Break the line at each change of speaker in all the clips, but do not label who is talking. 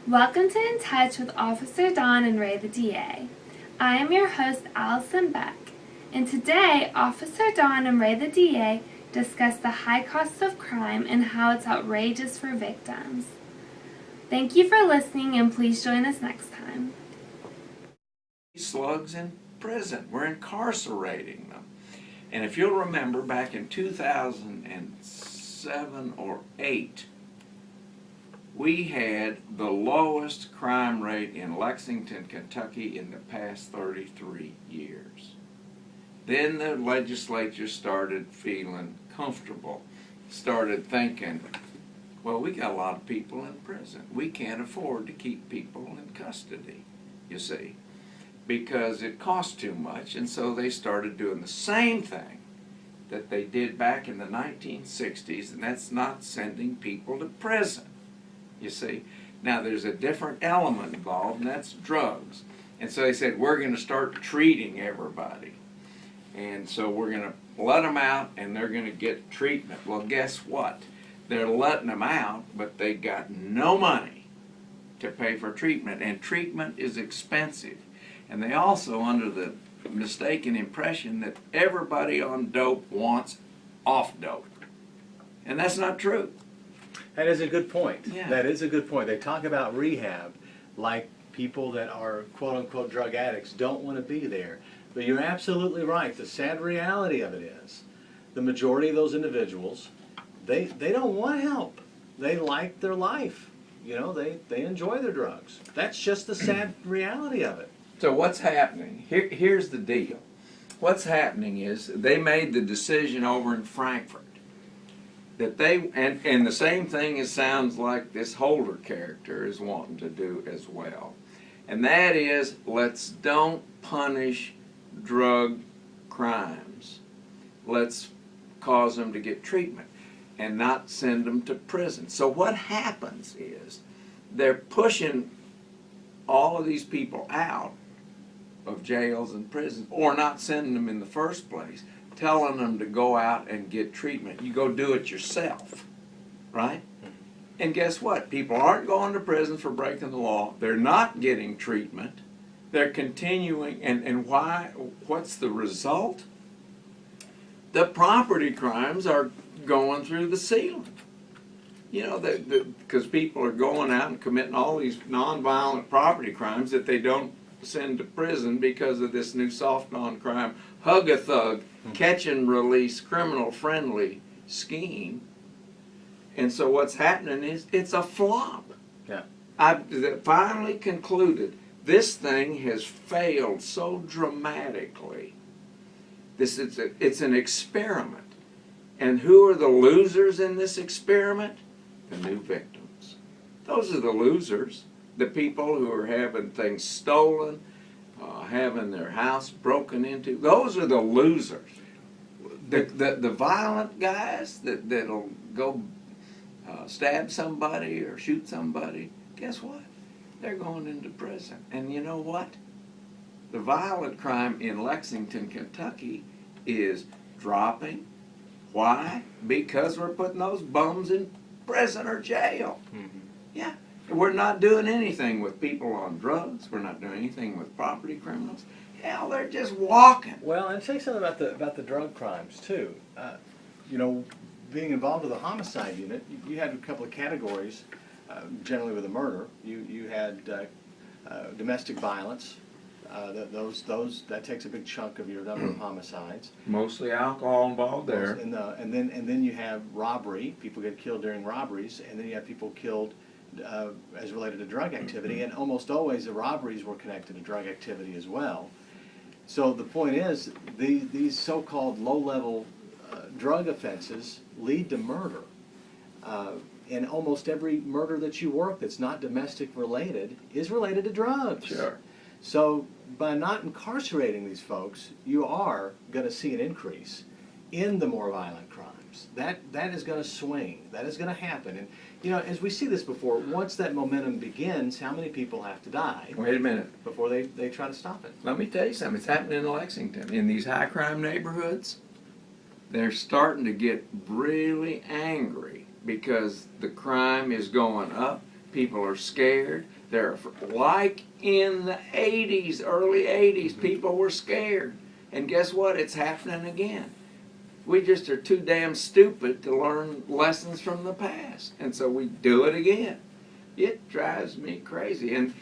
Welcome to In Touch with Officer Dawn and Ray the DA. I am your host, Allison Beck, and today Officer Dawn and Ray the DA discuss the high cost of crime and how it's outrageous for victims. Thank you for listening, and please join us next time.
Slugs in prison. We're incarcerating them. And if you'll remember, back in 2007 or 8, we had the lowest crime rate in Lexington, Kentucky in the past 33 years. Then the legislature started feeling comfortable, started thinking, well, we got a lot of people in prison. We can't afford to keep people in custody, you see, because it costs too much. And so they started doing the same thing that they did back in the 1960s, and that's not sending people to prison. You see, now there's a different element involved, and that's drugs. And so they said, we're going to start treating everybody. And so we're going to let them out, and they're going to get treatment. Well, guess what? They're letting them out, but they got no money to pay for treatment. And treatment is expensive. And they also, under the mistaken impression that everybody on dope wants off dope. And that's not true.
That is a good point.
Yeah.
That is a good point. They talk about rehab like people that are quote-unquote drug addicts don't want to be there. But you're absolutely right. The sad reality of it is the majority of those individuals, they don't want help. They like their life. You know, they enjoy their drugs. That's just the sad reality of it.
So what's happening? Here's the deal. What's happening is they made the decision over in Frankfurt that they, and the same thing it sounds like this Holder character is wanting to do as well. And that is, let's don't punish drug crimes. Let's cause them to get treatment and not send them to prison. So what happens is they're pushing all of these people out of jails and prisons, or not sending them in the first place, telling them to go out and get treatment. You go do it yourself, right? And guess what? People aren't going to prison for breaking the law. They're not getting treatment. They're continuing, and why? What's the result? The property crimes are going through the ceiling. You know, because people are going out and committing all these nonviolent property crimes that they don't send to prison because of this new soft non-crime hug-a-thug, catch and release, criminal-friendly scheme. And so what's happening is it's a flop.
Yeah.
I've finally concluded this thing has failed so dramatically. It's an experiment. And who are the losers in this experiment? The new victims. Those are the losers. The people who are having things stolen, having their house broken into. Those are the losers. The violent guys that'll go stab somebody or shoot somebody, guess what? They're going into prison. And you know what? The violent crime in Lexington, Kentucky is dropping. Why? Because we're putting those bums in prison or jail.
Mm-hmm.
Yeah. We're not doing anything with people on drugs. We're not doing anything with property criminals. Hell, they're just walking.
Well, and say something about the drug crimes too. You know, being involved with the homicide unit, you had a couple of categories. Generally, with a murder, you had domestic violence. That takes a big chunk of your number of homicides.
Mostly alcohol involved there.
And then you have robbery. People get killed during robberies, and then you have people killed as related to drug activity, and almost always the robberies were connected to drug activity as well. So the point is, these so-called low-level drug offenses lead to murder. And almost every murder that you work that's not domestic related is related to drugs.
Sure.
So by not incarcerating these folks, you are going to see an increase in the more violent crimes. That is going to swing. That is going to happen. And you know, as we see this before, once that momentum begins, how many people have to die?
Wait a minute.
Before they try to stop it?
Let me tell you something. It's happening in Lexington. In these high crime neighborhoods, they're starting to get really angry because the crime is going up. People are scared. They're like in the 80s, early 80s, people were scared. And guess what? It's happening again. We just are too damn stupid to learn lessons from the past. And so we do it again. It drives me crazy. And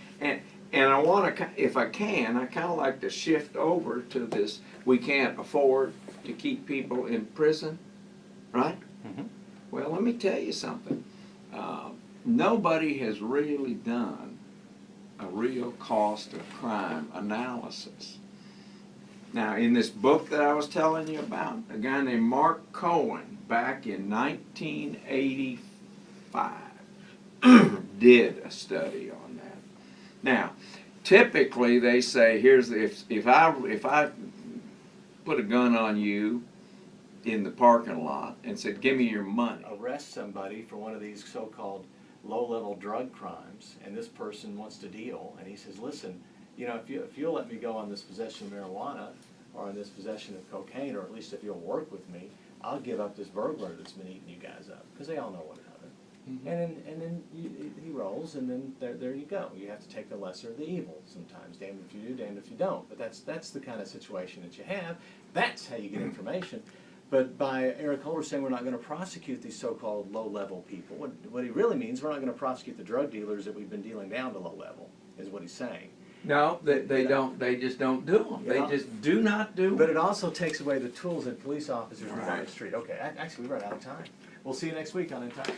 I want to, if I can, I kind of like to shift over to this, we can't afford to keep people in prison, right?
Mm-hmm.
Well, let me tell you something. Nobody has really done a real cost of crime analysis. Now, in this book that I was telling you about, a guy named Mark Cohen, back in 1985, did a study on that. Now, typically they say, here's the, if I put a gun on you in the parking lot and said, give me your money.
Arrest somebody for one of these so-called low-level drug crimes, and this person wants to deal, and he says, listen, you know, if you'll let me go on this possession of marijuana or on this possession of cocaine, or at least if you'll work with me, I'll give up this burglar that's been eating you guys up, because they all know one another.
Mm-hmm.
And then he rolls, and then there you go. You have to take the lesser of the evil sometimes. Damned if you do, damned if you don't. But that's the kind of situation that you have. That's how you get information. But by Eric Holder saying we're not going to prosecute these so-called low-level people, what he really means, we're not going to prosecute the drug dealers that we've been dealing down to low level, is what he's saying.
No, they don't. They just don't do them. They just do not do them.
But it also takes away the tools that police officers need on
Right.
the street. Okay, actually, we're out of time. We'll see you next week on In Time.